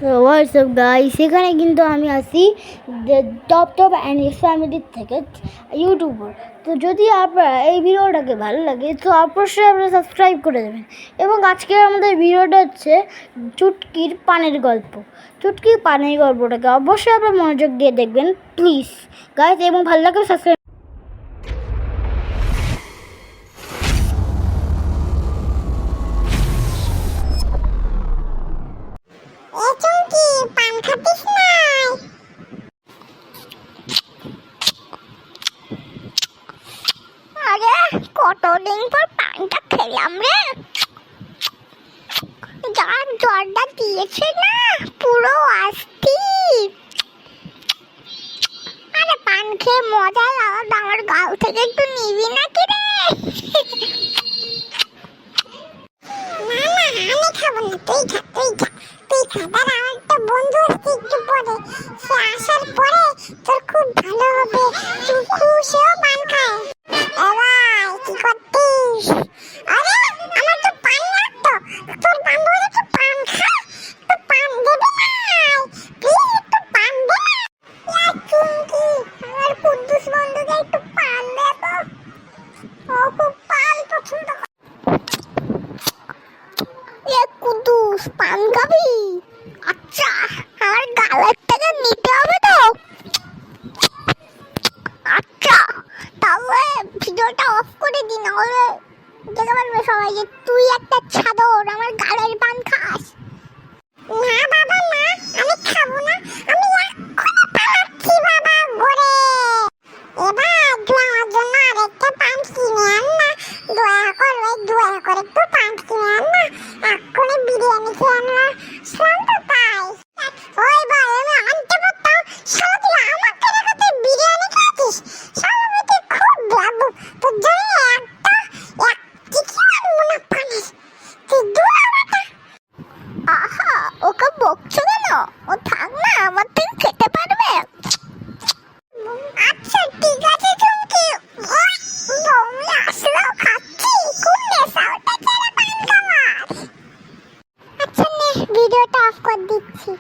WhatsApp guys, সেখানে কিন্তু আমি আসি টপ অ্যান্ড ফ্যামিলির থেকে ইউটিউবার। তো যদি আপনার এই ভিডিওটাকে ভালো লাগে তো অবশ্যই আপনারা সাবস্ক্রাইব করে দেবেন। এবং আজকে আমাদের ভিডিওটা হচ্ছে চুটকির পানের গল্প। চুটকির পানের গল্পটাকে অবশ্যই আপনারা মনোযোগ দিয়ে দেখবেন প্লিজ গাইস, এবং ভালো লাগলে সাবস্ক্রাইব। কতদিন পর পানটা খেলাম রে। যার জলটা দিয়েছে না পুরো অস্থির। আরে পান খেয়ে মজা আলাদা, আমার গাল থেকে একটু নিবি নাকি রে? না না, আমি খাবো না, তুই খা তুই খা তুই খা। দাঁড়া, আমার একটা বন্ধু আসছে একটু পরে, সে আসার পরে তোর খুব ভালো হবে, তুই খুশিও পান খায়। কি করতিস? আরে আমার তো পান লাগতো, তোর বান্ধবী একটু পান খা, একটু পান দেবে না? প্লিজ একটু পান দে না। চুমকি, আমার কুদ্দুস বন্ধুকে একটু পান দে তো, ও খুব পান পছন্দ করে। কুদ্দুস, পান খাবি? আচ্ছা, আমার গালের থেকে নিতে হবে তো। আচ্ছা তাহলে ভিডিওটা অফ করে দিন, নাহলে দেখতে পারবে সবাই যে তুই একটা ছাদর আমার গালের পান খাস। না বাবা না, আমি খাবো না, আমি এক্ষুনি পালাচ্ছি বাবা ঘরে। এবার তুই আমার জন্য আরেকটা পান কিনে আন না, দয়া করে একটু পান কিনে আন না, এক্ষুনি বিরিয়ানি খেয়ে আনলাম তো তাই। ওই ভাই, আমি আনতে পারতাম, সারা তুই আমাকে রেখে তুই বিরিয়ানি খাচ্ছিস। সারা তুই খুব বাবু, তোর জন্য এক টিকি আনবো না পানি, তুই দূর আমাটা। আহা, ওকে বকছো কেন? ও থাক না, আমার থেকে খেতে পারবে। আচ্ছা ঠিক আছে চুমকি, বমি আসলেও খাচ্ছি, খুব নেশা উঠেছে রে পান খাওয়ার। আচ্ছা নে, ভিডিওটা অফ করে দিচ্ছি।